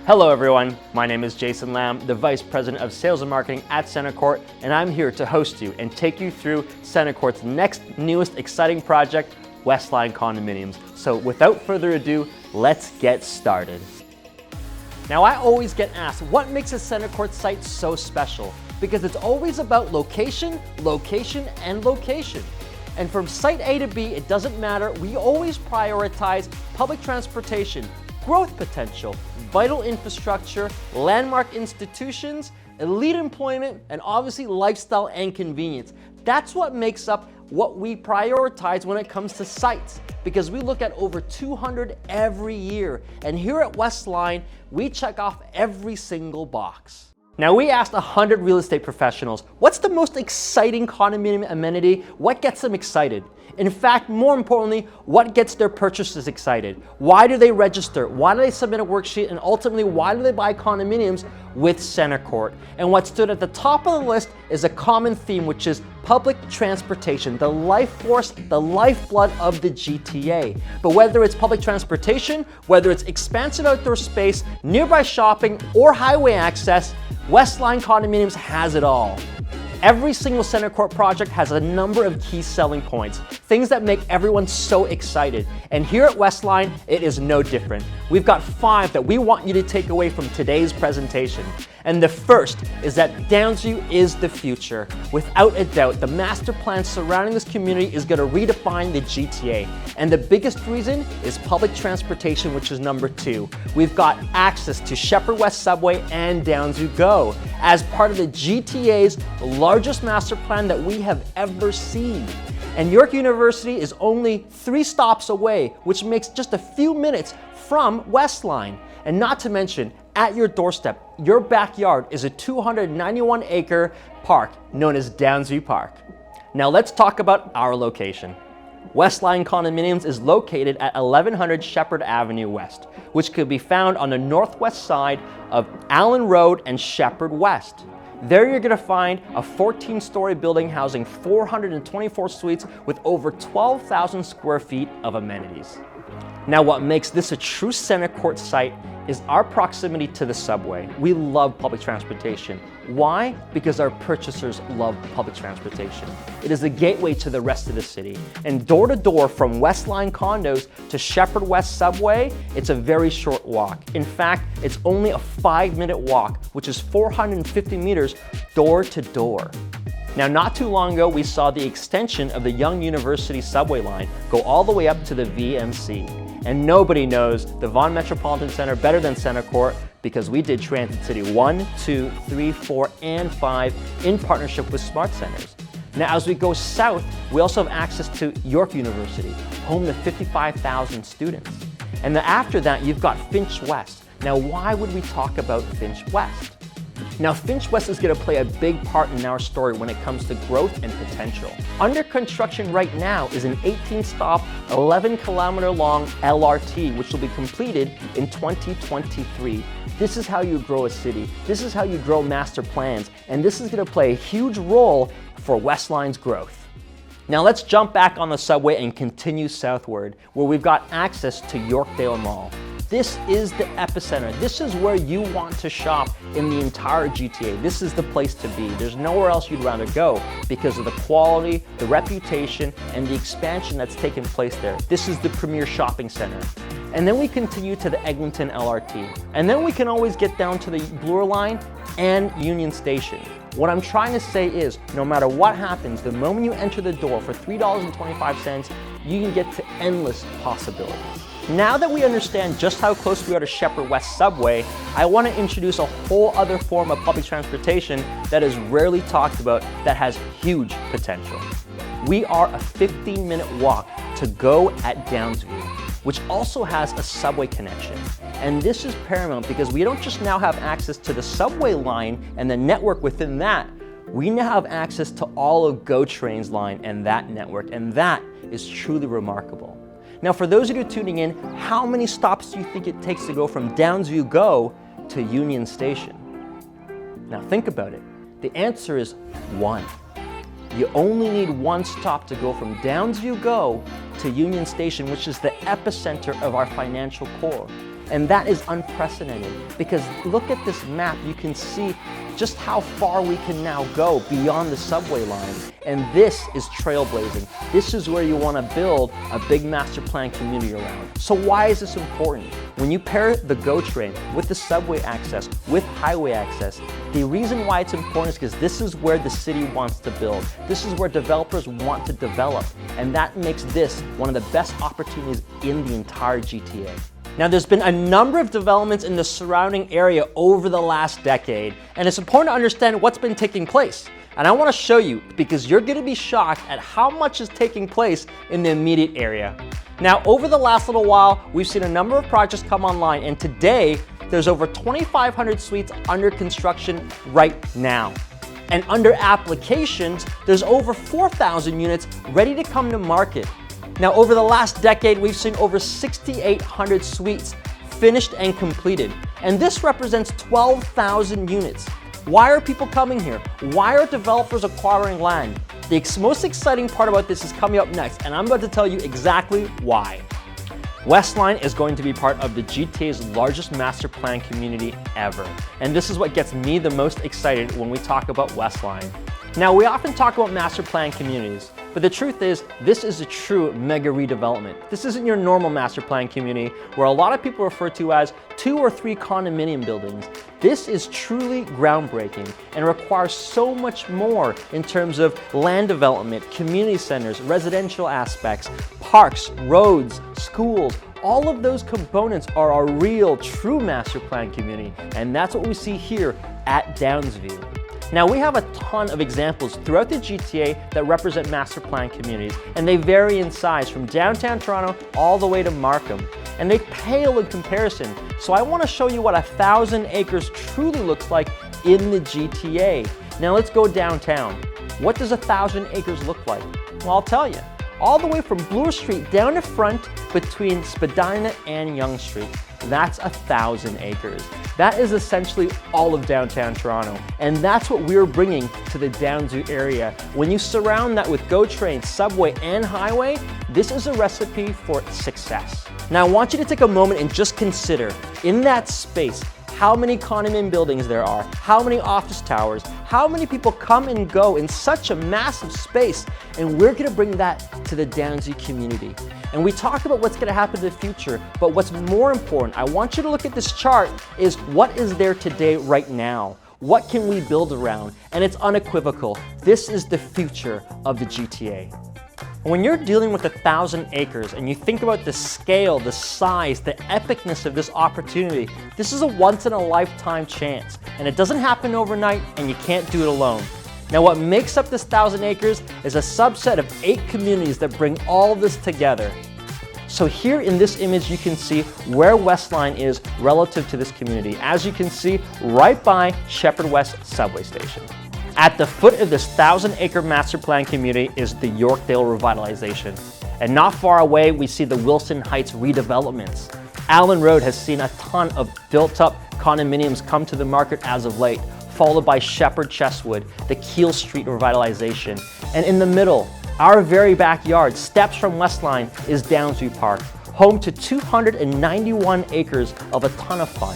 Hello everyone, my name is Jason Lamb, the Vice President of Sales and Marketing at CentreCourt, and I'm here to host you and take you through CentreCourt's next newest exciting project, WestLine Condominiums. So without further ado, let's get started. Now I always get asked, what makes a CentreCourt site so special? Because it's always about location, location, and location. And from site A to B, it doesn't matter, we always prioritize public transportation, growth potential, vital infrastructure, landmark institutions, elite employment, and obviously lifestyle and convenience. That's what makes up what we prioritize when it comes to sites, because we look at over 200 every year. And here at WestLine, we check off every single box. Now we asked 100 real estate professionals, what's the most exciting condominium amenity? What gets them excited? In fact, more importantly, what gets their purchasers excited? Why do they register? Why do they submit a worksheet? And ultimately, why do they buy condominiums with CentreCourt? And what stood at the top of the list is a common theme, which is public transportation, the life force, the lifeblood of the GTA. But whether it's public transportation, whether it's expansive outdoor space, nearby shopping, or highway access, WestLine Condominiums has it all. Every single CentreCourt project has a number of key selling points, things that make everyone so excited. And here at WestLine, it is no different. We've got 5 that we want you to take away from today's presentation. And the first is that Downsview is the future. Without a doubt, the master plan surrounding this community is going to redefine the GTA. And the biggest reason is public transportation, which is number 2. We've got access to Sheppard West Subway and Downsview Go as part of the GTA's largest master plan that we have ever seen. And York University is only 3 stops away, which makes just a few minutes from WestLine. And not to mention, at your doorstep, your backyard is a 291-acre park known as Downsview Park. Now let's talk about our location. WestLine Condominiums is located at 1100 Sheppard Avenue West, which could be found on the northwest side of Allen Road and Sheppard West. There you're going to find a 14-story building housing 424 suites with over 12,000 square feet of amenities. Now what makes this a true CentreCourt site is our proximity to the subway. We love public transportation. Why? Because our purchasers love public transportation. It is the gateway to the rest of the city. And door to door from WestLine Condos to Sheppard West Subway, it's a very short walk. In fact, it's only a 5-minute walk, which is 450 meters door to door. Now, not too long ago, we saw the extension of the Young University subway line go all the way up to the VMC. And nobody knows the Vaughan Metropolitan Center better than CentreCourt because we did Transit City 1, 2, 3, 4, and 5 in partnership with Smart Centers. Now, as we go south, we also have access to York University, home to 55,000 students. And then after that, you've got Finch West. Now, why would we talk about Finch West? Now, Finch West is going to play a big part in our story when it comes to growth and potential. Under construction right now is an 18-stop, 11-kilometer-long LRT, which will be completed in 2023. This is how you grow a city. This is how you grow master plans. And this is going to play a huge role for WestLine's growth. Now let's jump back on the subway and continue southward, where we've got access to Yorkdale Mall. This is the epicenter. This is where you want to shop in the entire GTA. This is the place to be. There's nowhere else you'd rather go because of the quality, the reputation, and the expansion that's taken place there. This is the premier shopping center. And then we continue to the Eglinton LRT. And then we can always get down to the Bloor Line and Union Station. What I'm trying to say is, no matter what happens, the moment you enter the door for $3.25, you can get to endless possibilities. Now that we understand just how close we are to Sheppard West Subway, I want to introduce a whole other form of public transportation that is rarely talked about that has huge potential. We are a 15-minute walk to Go at Downsview, which also has a subway connection. And this is paramount because we don't just now have access to the subway line and the network within that, we now have access to all of GO Train's line and that network, and that is truly remarkable. Now, for those of you tuning in, how many stops do you think it takes to go from Downsview Go to Union Station? Now think about it. The answer is 1. You only need 1 stop to go from Downsview Go to Union Station, which is the epicenter of our financial core. And that is unprecedented, because look at this map, you can see just how far we can now go beyond the subway line. And this is trailblazing. This is where you want to build a big master plan community around. So why is this important? When you pair the GO train with the subway access, with highway access, the reason why it's important is because this is where the city wants to build. This is where developers want to develop. And that makes this one of the best opportunities in the entire GTA. Now, there's been a number of developments in the surrounding area over the last decade, and it's important to understand what's been taking place. And I want to show you, because you're going to be shocked at how much is taking place in the immediate area. Now, over the last little while, we've seen a number of projects come online, and today, there's over 2,500 suites under construction right now. And under applications, there's over 4,000 units ready to come to market. Now, over the last decade, we've seen over 6,800 suites finished and completed. And this represents 12,000 units. Why are people coming here? Why are developers acquiring land? The most exciting part about this is coming up next, and I'm about to tell you exactly why. WestLine is going to be part of the GTA's largest master plan community ever. And this is what gets me the most excited when we talk about WestLine. Now, we often talk about master plan communities, but the truth is, this is a true mega redevelopment. This isn't your normal master plan community where a lot of people refer to as 2 or 3 condominium buildings. This is truly groundbreaking and requires so much more in terms of land development, community centers, residential aspects, parks, roads, schools. All of those components are a real, true master plan community, and that's what we see here at Downsview. Now, we have a ton of examples throughout the GTA that represent master plan communities, and they vary in size from downtown Toronto all the way to Markham. And they pale in comparison. So I want to show you what 1,000 acres truly looks like in the GTA. Now let's go downtown. What does 1,000 acres look like? Well, I'll tell you. All the way from Bloor Street down to front between Spadina and Yonge Street. That's 1,000 acres. That is essentially all of downtown Toronto. And that's what we're bringing to the Downsview area. When you surround that with GO train, subway, and highway, this is a recipe for success. Now, I want you to take a moment and just consider, in that space, how many condominium buildings there are, how many office towers, how many people come and go in such a massive space, and we're gonna bring that to the Downsview community. And we talk about what's gonna happen in the future, but what's more important, I want you to look at this chart, is what is there today right now? What can we build around? And it's unequivocal. This is the future of the GTA. When you're dealing with 1,000 acres and you think about the scale, the size, the epicness of this opportunity, this is a once-in-a-lifetime chance. And it doesn't happen overnight, and you can't do it alone. Now, what makes up this 1,000 acres is a subset of 8 communities that bring all this together. So here in this image, you can see where WestLine is relative to this community. As you can see, right by Sheppard West subway station. At the foot of this 1,000-acre master plan community is the Yorkdale revitalization. And not far away, we see the Wilson Heights redevelopments. Allen Road has seen a ton of built-up condominiums come to the market as of late, followed by Sheppard Chestwood, the Keele Street revitalization. And in the middle, our very backyard, steps from WestLine, is Downsview Park, home to 291 acres of a ton of fun.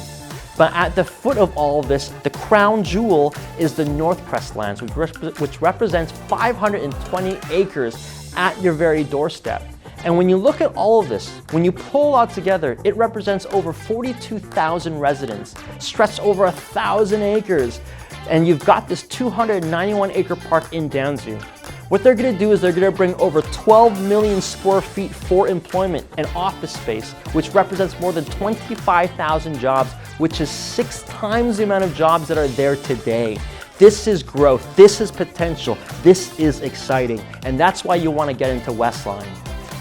But at the foot of all of this, the crown jewel is the Northcrest lands, which represents 520 acres at your very doorstep. And when you look at all of this, when you pull it all together, it represents over 42,000 residents, stretched over 1,000 acres. And you've got this 291 acre park in Downsview. What they're gonna do is they're gonna bring over 12 million square feet for employment and office space, which represents more than 25,000 jobs, which is 6 times the amount of jobs that are there today. This is growth, this is potential, this is exciting, and that's why you wanna get into WestLine.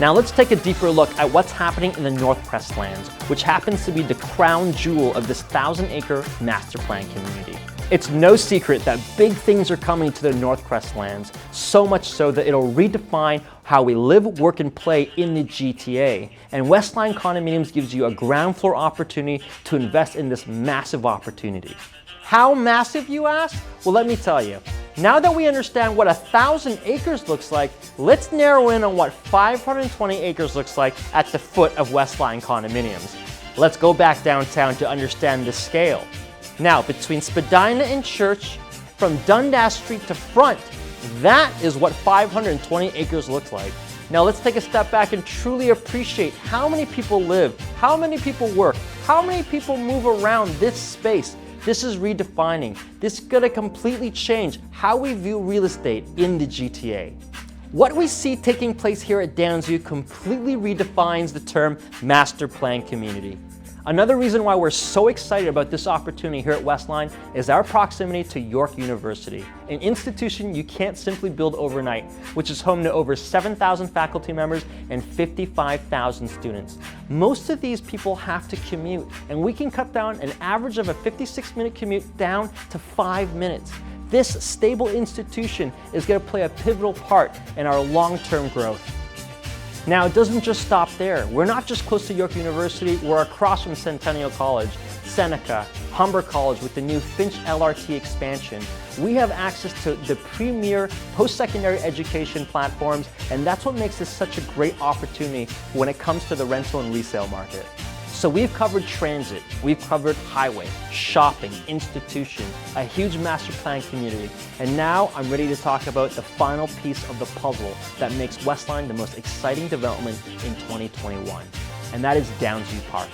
Now let's take a deeper look at what's happening in the Northcrest lands, which happens to be the crown jewel of this 1,000-acre master plan community. It's no secret that big things are coming to the Northcrest lands, so much so that it'll redefine how we live, work, and play in the GTA. And WestLine Condominiums gives you a ground floor opportunity to invest in this massive opportunity. How massive, you ask? Well, let me tell you. Now that we understand what 1,000 acres looks like, let's narrow in on what 520 acres looks like at the foot of WestLine Condominiums. Let's go back downtown to understand the scale. Now, between Spadina and Church, from Dundas Street to Front, that is what 520 acres looks like. Now let's take a step back and truly appreciate how many people live, how many people work, how many people move around this space. This is redefining. This is gonna completely change how we view real estate in the GTA. What we see taking place here at Downsview completely redefines the term master plan community. Another reason why we're so excited about this opportunity here at WestLine is our proximity to York University, an institution you can't simply build overnight, which is home to over 7,000 faculty members and 55,000 students. Most of these people have to commute, and we can cut down an average of a 56-minute commute down to 5 minutes. This stable institution is going to play a pivotal part in our long-term growth. Now, it doesn't just stop there. We're not just close to York University, we're across from Centennial College, Seneca, Humber College with the new Finch LRT expansion. We have access to the premier post-secondary education platforms, and that's what makes this such a great opportunity when it comes to the rental and resale market. So we've covered transit, we've covered highway, shopping, institution, a huge master plan community, and now I'm ready to talk about the final piece of the puzzle that makes WestLine the most exciting development in 2021, and that is Downsview Park.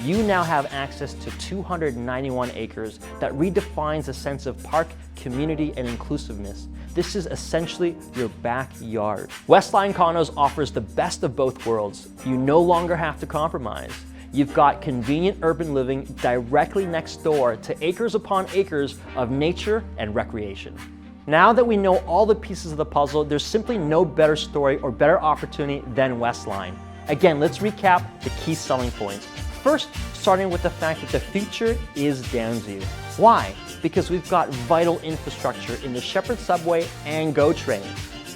You now have access to 291 acres that redefines a sense of park, community, and inclusiveness. This is essentially your backyard. WestLine Condos offers the best of both worlds. You no longer have to compromise. You've got convenient urban living directly next door to acres upon acres of nature and recreation. Now that we know all the pieces of the puzzle, there's simply no better story or better opportunity than WestLine. Again, let's recap the key selling points. First, starting with the fact that the future is Downsview. Why? Because we've got vital infrastructure in the Sheppard subway and GO train.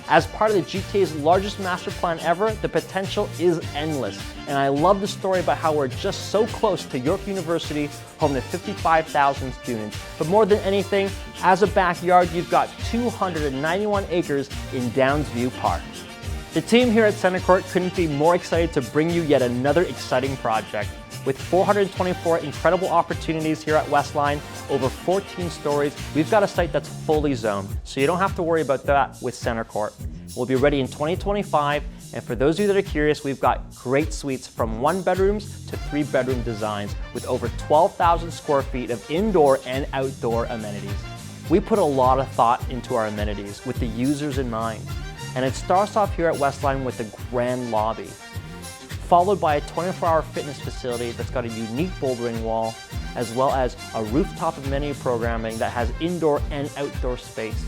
As part of the GTA's largest master plan ever, the potential is endless. And I love the story about how we're just so close to York University, home to 55,000 students. But more than anything, as a backyard, you've got 291 acres in Downsview Park. The team here at CentreCourt couldn't be more excited to bring you yet another exciting project. With 424 incredible opportunities here at WestLine, over 14 stories, we've got a site that's fully zoned, so you don't have to worry about that with CentreCourt. We'll be ready in 2025, and for those of you that are curious, we've got great suites from 1-bedrooms to 3-bedroom designs with over 12,000 square feet of indoor and outdoor amenities. We put a lot of thought into our amenities with the users in mind, and it starts off here at WestLine with a grand lobby, followed by a 24-hour fitness facility that's got a unique bouldering wall, as well as a rooftop amenity programming that has indoor and outdoor space,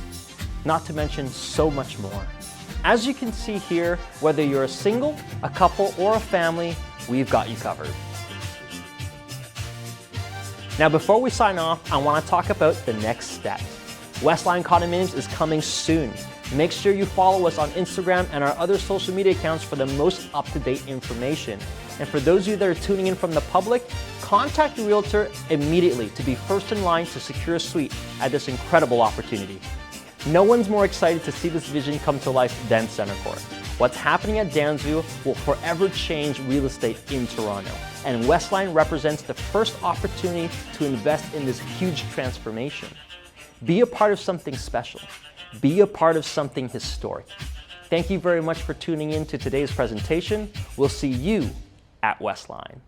not to mention so much more. As you can see here, whether you're a single, a couple, or a family, we've got you covered. Now, before we sign off, I want to talk about the next step. WestLine Condominiums is coming soon. Make sure you follow us on Instagram and our other social media accounts for the most up-to-date information. And for those of you that are tuning in from the public, contact your realtor immediately to be first in line to secure a suite at this incredible opportunity. No one's more excited to see this vision come to life than CentreCourt. What's happening at Downsview will forever change real estate in Toronto, and WestLine represents the first opportunity to invest in this huge transformation. Be a part of something special. Be a part of something historic. Thank you very much for tuning in to today's presentation. We'll see you at WestLine.